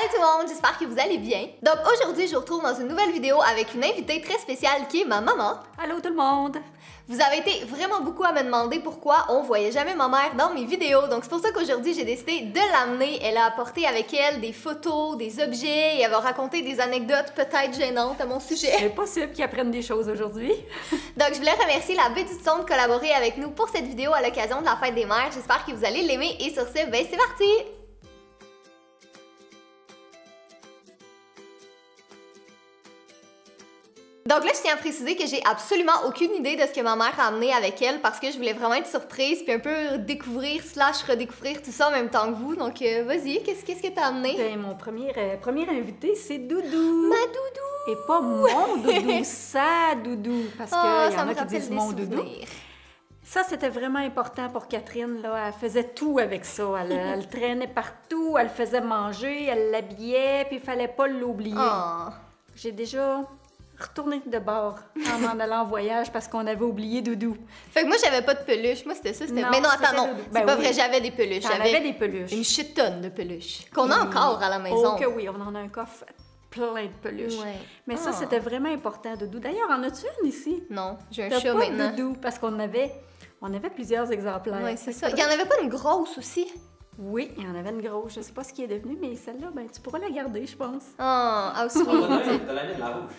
Salut tout le monde, j'espère que vous allez bien. Donc aujourd'hui, je vous retrouve dans une nouvelle vidéo avec une invitée très spéciale qui est ma maman. Allô tout le monde! Vous avez été vraiment beaucoup à me demander pourquoi on voyait jamais ma mère dans mes vidéos. Donc c'est pour ça qu'aujourd'hui, j'ai décidé de l'amener. Elle a apporté avec elle des photos, des objets et elle va raconter des anecdotes peut-être gênantes à mon sujet. C'est possible qu'ils apprennent des choses aujourd'hui. Donc je voulais remercier la Baie du Son de collaborer avec nous pour cette vidéo à l'occasion de la fête des mères. J'espère que vous allez l'aimer et sur ce, ben c'est parti! Donc là, je tiens à préciser que j'ai absolument aucune idée de ce que ma mère a amené avec elle parce que je voulais vraiment être surprise puis un peu découvrir / redécouvrir tout ça en même temps que vous. Donc vas-y, qu'est-ce que t'as amené? Ben, mon premier invité, c'est Doudou. Ma Doudou! Et pas mon Doudou, sa Doudou. Parce qu'il y en a qui disent mon Doudou. Ça, c'était vraiment important pour Catherine. Là. Elle faisait tout avec ça. Elle traînait partout, elle faisait manger, elle l'habillait, puis il fallait pas l'oublier. Oh. J'ai déjà retourné de bord en m'en allant en voyage parce qu'on avait oublié Doudou. Fait que moi, j'avais pas de peluche. Moi, c'était ça. Mais non, attends, non. C'est ben pas oui. vrai, j'avais des peluches. J'avais des peluches. Une shit tonne de peluches. Qu'on a encore à la maison. Oh que oui, on en a un coffre plein de peluches. Ouais. Mais ça, c'était vraiment important, Doudou. D'ailleurs, en as-tu une ici? Non, j'ai un T'as chat pas maintenant. de Doudou parce qu'on avait plusieurs exemplaires. Ouais, c'est ça. Il y en avait pas une grosse aussi? Oui, il y en avait une grosse. Je sais pas ce qui est devenu, mais celle-là, ben, tu pourras la garder, je pense. Oh, how sweet. T'as la mienne, la rouge.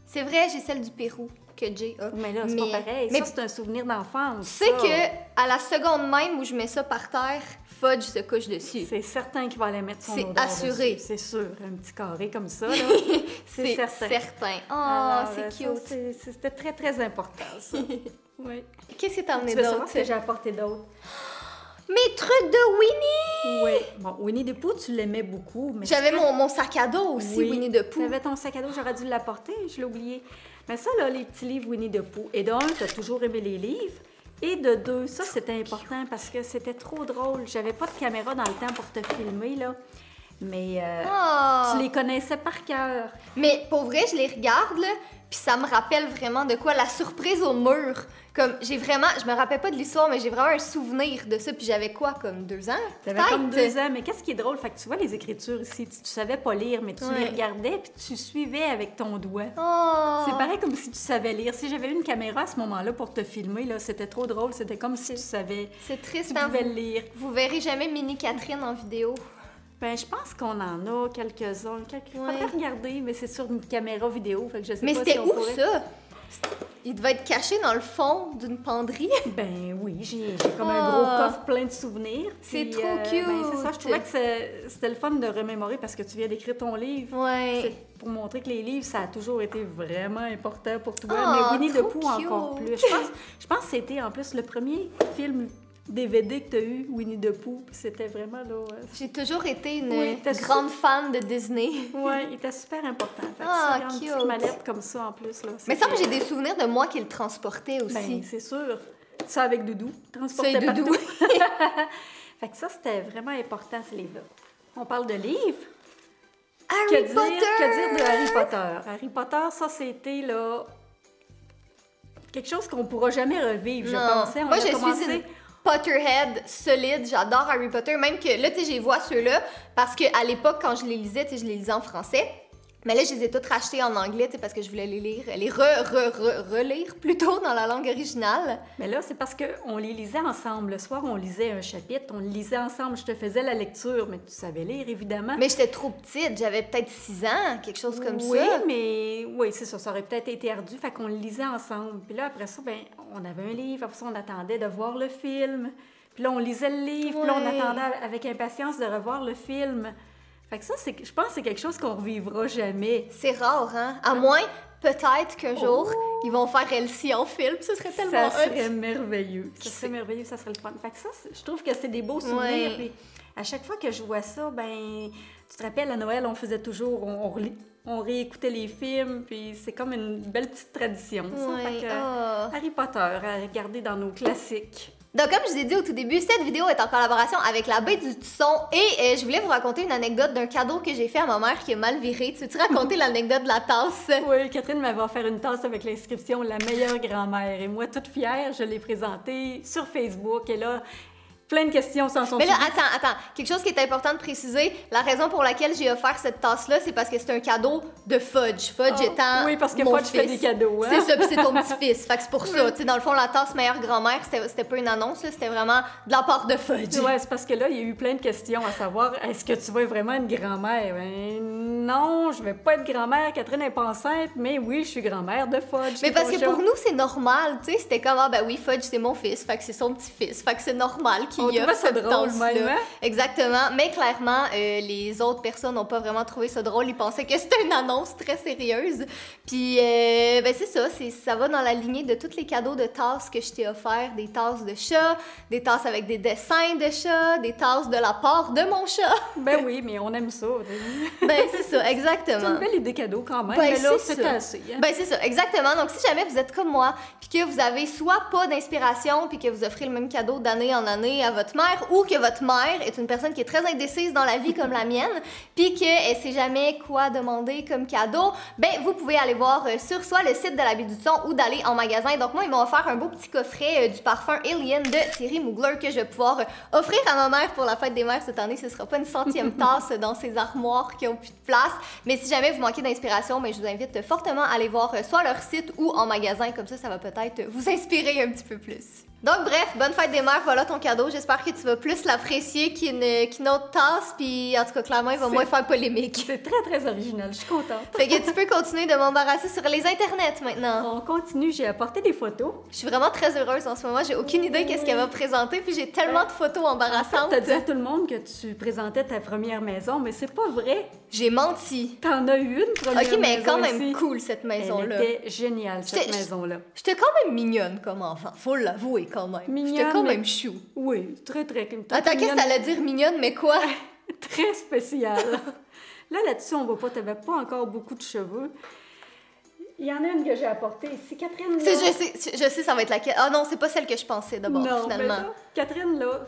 C'est vrai, j'ai celle du Pérou que Jay a. Mais là, c'est pas pareil. Mais Ça, c'est un souvenir d'enfance. tu sais que à la seconde même où je mets ça par terre, Fudge se couche dessus. C'est certain qu'il va aller mettre son C'est odeur assuré. dessus. C'est sûr. Un petit carré comme ça, là. C'est certain. Oh, Alors, c'est ça, cute. C'était très, très important, ça. Oui. Qu'est-ce que t'as amené Tu veux savoir d'autre? ce que j'ai apporté d'autre? Mes trucs de Winnie! Oui. Bon, Winnie the Pooh, tu l'aimais beaucoup. Mais J'avais mon sac à dos aussi, Oui. Winnie the Pooh. Tu avais ton sac à dos, j'aurais dû l'apporter, je l'ai oublié. Mais ça, là, les petits livres Winnie the Pooh. Et d'un, tu as toujours aimé les livres. Et de deux, ça, c'était important parce que c'était trop drôle. J'avais pas de caméra dans le temps pour te filmer, là. Mais Oh. tu les connaissais par cœur. Mais pour vrai, je les regarde, là, puis ça me rappelle vraiment de quoi? La surprise au mur. Comme, j'ai vraiment... Je me rappelle pas de l'histoire, mais j'ai vraiment un souvenir de ça. Puis j'avais quoi, comme 2 ans? T'avais comme 2 ans. Mais qu'est-ce qui est drôle? Fait que tu vois les écritures ici, tu savais pas lire, mais tu les regardais puis tu suivais avec ton doigt. Oh. C'est pareil comme si tu savais lire. Si j'avais eu une caméra à ce moment-là pour te filmer, là, c'était trop drôle. C'était comme si tu savais. C'est triste, Tu hein? pouvais le lire. Vous verrez jamais Mini Catherine en vidéo. Ben, je pense qu'on en a quelques-uns. Ouais. Faudrait regarder, mais c'est sur une caméra vidéo, fait que je sais Mais pas c'était si on où pourrait... ça? Il devait être caché dans le fond d'une penderie. Ben oui, j'ai comme un gros coffre plein de souvenirs. C'est Puis, trop cute! Ben, c'est ça, je trouvais que c'était le fun de remémorer parce que tu viens d'écrire ton livre. Ouais. C'est pour montrer que les livres, ça a toujours été vraiment important pour toi. Oh, mais Winnie the trop Pooh encore cute. plus. Je pense que c'était en plus le premier film DVD que tu as eu, Winnie the Pooh. Puis c'était vraiment là... J'ai toujours été une Oui, t'as grande fan de Disney. Ouais, il était super important. Fait que Ah, ça, regarde, une petite cute. mallette comme ça en plus. Là, Mais ça, j'ai des souvenirs de moi qui le transportais aussi. Ben, c'est sûr. Ça avec Doudou. Transportait C'est Doudou. partout. Fait que ça, c'était vraiment important, ces livres-là. On parle de livres. Harry Que Potter! dire de Harry Potter? Harry Potter, ça, c'était là... quelque chose qu'on pourra jamais revivre, je Non. pensais. Moi, je suis une Potterhead solide. J'adore Harry Potter. Même que là, tu sais, j'ai vois ceux-là parce qu'à l'époque, quand je les lisais, tu sais, je les lisais en français. Mais là, je les ai toutes rachetées en anglais, tu sais, parce que je voulais les lire, relire plutôt dans la langue originale. Mais là, c'est parce qu'on les lisait ensemble. Le soir, on lisait un chapitre, on le lisait ensemble. Je te faisais la lecture, mais tu savais lire, évidemment. Mais j'étais trop petite. J'avais peut-être 6 ans, quelque chose comme oui, ça. mais oui, c'est ça. Ça aurait peut-être été ardu. Fait qu'on le lisait ensemble. Puis là, après ça, ben, on avait un livre. Après ça, on attendait de voir le film. Puis là, on lisait le livre. Puis là, on Ouais. attendait avec impatience de revoir le film. Fait que ça, je pense que c'est quelque chose qu'on revivra jamais. C'est rare, hein? À moins, peut-être qu'un jour, ils vont faire Elsie en film. Ce serait tellement Ça hot. serait merveilleux. Ça serait merveilleux, ça serait le fun. Fait que ça, je trouve que c'est des beaux souvenirs. Ouais. Puis à chaque fois que je vois ça, ben, tu te rappelles, à Noël, on faisait toujours, on réécoutait les films, puis c'est comme une belle petite tradition. Ça. Ouais. Fait que, Oh. Harry Potter, à regarder dans nos classiques. Donc, comme je vous ai dit au tout début, cette vidéo est en collaboration avec la Baie du Son et je voulais vous raconter une anecdote d'un cadeau que j'ai fait à ma mère qui est mal viré. Tu veux-tu raconter l'anecdote de la tasse? Oui, Catherine m'avait offert une tasse avec l'inscription « La meilleure grand-mère » et moi, toute fière, je l'ai présentée sur Facebook et là, Plein de questions s'en sont Mais là, suivies. attends. Quelque chose qui est important de préciser, la raison pour laquelle j'ai offert cette tasse-là, c'est parce que c'est un cadeau de Fudge. Fudge étant oui, parce que mon Fudge fait des cadeaux. Hein? C'est ça, puis c'est ton petit-fils. Fait que c'est pour ça. Tu sais, dans le fond, la tasse meilleure grand-mère, c'était pas une annonce, là, c'était vraiment de la part de Fudge. Ouais, c'est parce que là, il y a eu plein de questions à savoir, est-ce que tu vas être vraiment une grand-mère? Ben, non, je vais pas être grand-mère. Catherine n'est pas enceinte, mais oui, je suis grand-mère de Fudge. Mais parce que pour nous, c'est normal, tu sais. C'était comme, ah ben oui, Fudge, c'est mon fils, fait que c'est son petit-fils. Fait que c'est normal qu'il y a cette tasse-là. Exactement. Mais clairement, les autres personnes n'ont pas vraiment trouvé ça drôle. Ils pensaient que c'était une annonce très sérieuse. Puis, ben c'est ça. Ça va dans la lignée de tous les cadeaux de tasses que je t'ai offert. Des tasses de chat, des tasses avec des dessins de chat, des tasses de la part de mon chat. Ben oui, mais on aime ça. Ben c'est ça, exactement. C'est une belle idée cadeau quand même. Ben, mais là, c'est assez. Hein? Ben c'est ça, exactement. Donc, si jamais vous êtes comme moi, puis que vous avez soit pas d'inspiration, puis que vous offrez le même cadeau d'année en année à votre mère, ou que votre mère est une personne qui est très indécise dans la vie comme la mienne, puis qu'elle sait jamais quoi demander comme cadeau, ben vous pouvez aller voir sur soit le site de la Baie du Son ou d'aller en magasin. Donc moi, ils m'ont offert un beau petit coffret du parfum Alien de Thierry Mugler que je vais pouvoir offrir à ma mère pour la fête des mères cette année. Ce sera pas une 100e tasse dans ses armoires qui ont plus de place. Mais si jamais vous manquez d'inspiration, ben je vous invite fortement à aller voir soit leur site ou en magasin. Comme ça va peut-être vous inspirer un petit peu plus. Donc bref, bonne fête des mères, voilà ton cadeau. J'espère que tu vas plus l'apprécier qu'une autre tasse, puis en tout cas, clairement, il va moins faire polémique. C'est très, très original, je suis contente. Fait que tu peux continuer de m'embarrasser sur les internets maintenant. On continue, j'ai apporté des photos. Je suis vraiment très heureuse en ce moment, j'ai aucune idée qu'est-ce qu'elle va présenter, puis j'ai tellement de photos embarrassantes. T'as dit à tout le monde que tu présentais ta première maison, mais c'est pas vrai. J'ai menti. T'en as eu une première maison. Ok, mais quand même ici. Cool cette maison-là. Elle était géniale, cette maison-là. J'étais quand même mignonne comme enfant, faut l'avouer quand même. Mignonne. J'étais quand même chou. Oui, très, très. Attends, qu'est-ce que t'allais dire mignonne, mais quoi? Très spéciale. Là-dessus, on voit pas, t'avais pas encore beaucoup de cheveux. Il y en a une que j'ai apportée ici. Catherine, là... Je sais, ça va être laquelle. Ah non, c'est pas celle que je pensais d'abord, finalement. Non, Catherine, là,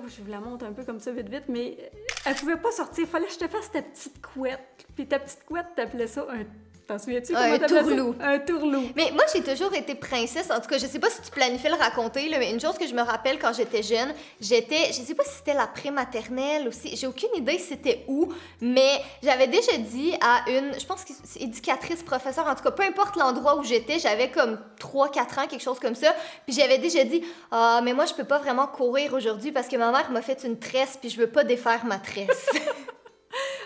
je vous la montre un peu comme ça, vite, mais elle pouvait pas sortir. Fallait que je te fasse ta petite couette. Puis ta petite couette, t'appelais ça un... T'en souviens-tu? Un tourlou. Un tourlou. Mais moi, j'ai toujours été princesse. En tout cas, je sais pas si tu planifies le raconter, là, mais une chose que je me rappelle quand j'étais jeune, je sais pas si c'était la prématernelle aussi, j'ai aucune idée c'était où, mais j'avais déjà dit à une, je pense que c'est éducatrice, professeure, en tout cas, peu importe l'endroit où j'étais, j'avais comme 3-4 ans, quelque chose comme ça, puis j'avais déjà dit, ah, mais moi, je peux pas vraiment courir aujourd'hui parce que ma mère m'a fait une tresse, puis je veux pas défaire ma tresse.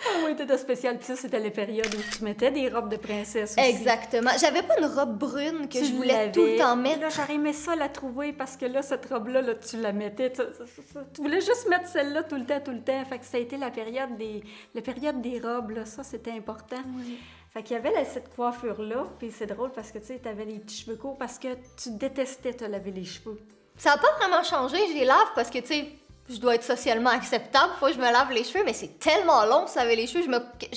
Ah oui, t'étais spéciale. Puis ça, c'était les périodes où tu mettais des robes de princesse aussi. Exactement. J'avais pas une robe brune que je voulais tout le temps mettre. Là, j'aurais aimé ça la trouver parce que là, cette robe-là, là, tu la mettais. Tu voulais juste mettre celle-là tout le temps. Fait que ça a été la période des robes, là. Ça, c'était important. Oui. Fait qu'il y avait cette coiffure-là. Puis c'est drôle parce que, tu sais, t'avais les petits cheveux courts parce que tu détestais te laver les cheveux. Ça a pas vraiment changé. Je les lave parce que, tu sais... Je dois être socialement acceptable, faut que je me lave les cheveux, mais c'est tellement long de se laver les cheveux.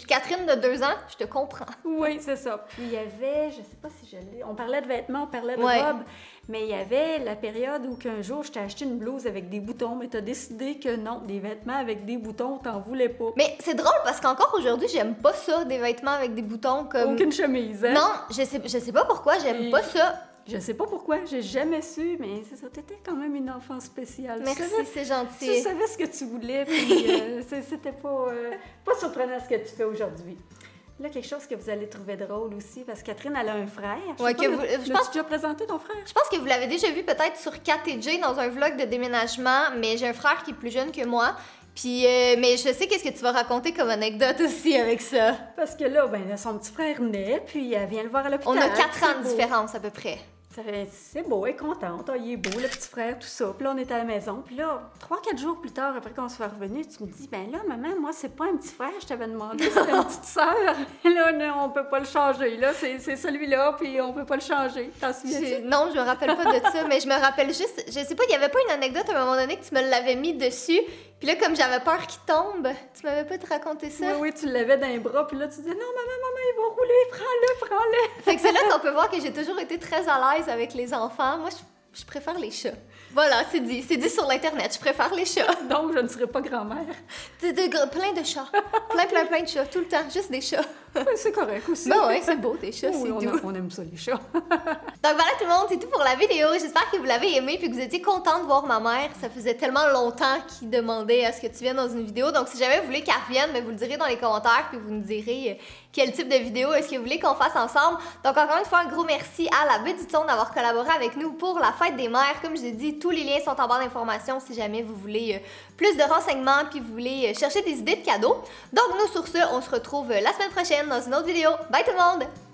Catherine de 2 ans, je te comprends. Oui, c'est ça. Puis il y avait, je sais pas si je l'ai... On parlait de vêtements, on parlait de robes, mais il y avait la période où qu'un jour, je t'ai acheté une blouse avec des boutons, mais t'as décidé que non, des vêtements avec des boutons, t'en voulais pas. Mais c'est drôle parce qu'encore aujourd'hui, j'aime pas ça, des vêtements avec des boutons comme... Aucune chemise, hein? Non, je sais pas pourquoi, j'aime pas ça. Je sais pas pourquoi, j'ai jamais su, mais c'est ça, t'étais quand même une enfant spéciale. Merci, c'est gentil. Tu savais ce que tu voulais, puis c'était pas surprenant ce que tu fais aujourd'hui. Là, quelque chose que vous allez trouver drôle aussi, parce que Catherine, elle a un frère. Ouais, que vous... Je pense que tu as présenté ton frère. Je pense que vous l'avez déjà vu peut-être sur Kat et Jay dans un vlog de déménagement, mais j'ai un frère qui est plus jeune que moi. Puis, mais je sais qu'est-ce que tu vas raconter comme anecdote aussi avec ça. Parce que là, ben, son petit frère naît, puis elle vient le voir à l'hôpital. On a 4 ans de différence à peu près. C'est beau, elle est contente, il est beau, le petit frère, tout ça. Puis là, on est à la maison. Puis là, 3-4 jours plus tard, après qu'on soit revenu, tu me dis, ben là, maman, moi, c'est pas un petit frère, je t'avais demandé, c'était une petite sœur. Là, non, on peut pas le changer. Là, c'est celui-là, puis on peut pas le changer. T'en souviens-tu? Non, je me rappelle pas de ça, mais je me rappelle juste, je sais pas, il y avait pas une anecdote à un moment donné que tu me l'avais mis dessus. Puis là, comme j'avais peur qu'il tombe, tu m'avais pas raconté ça? Oui, tu l'avais dans les bras, puis là, tu disais, non, maman, il va rouler, prends-le. Fait que c'est là qu'on peut voir que j'ai toujours été très à l'aise avec les enfants. Moi, Je préfère les chats. Voilà, c'est dit sur l'internet, je préfère les chats. Donc, je ne serai pas grand-mère. Plein de chats. plein de chats, tout le temps, juste des chats. C'est correct aussi. Ben ouais, c'est beau, des chats, oui, c'est doux. On aime ça, les chats. Donc voilà tout le monde, c'est tout pour la vidéo. J'espère que vous l'avez aimé puis que vous étiez content de voir ma mère. Ça faisait tellement longtemps qu'il demandait à ce que tu viennes dans une vidéo. Donc si jamais vous voulez qu'elle revienne, ben, vous le direz dans les commentaires puis vous nous direz quel type de vidéo est-ce que vous voulez qu'on fasse ensemble. Donc encore une fois, un gros merci à la Baie du Thon d'avoir collaboré avec nous pour la fête des mères. Comme je l'ai dit, tous les liens sont en barre d'informations si jamais vous voulez plus de renseignements puis vous voulez chercher des idées de cadeaux. Donc nous sur ce, on se retrouve la semaine prochaine dans une autre vidéo. Bye tout le monde!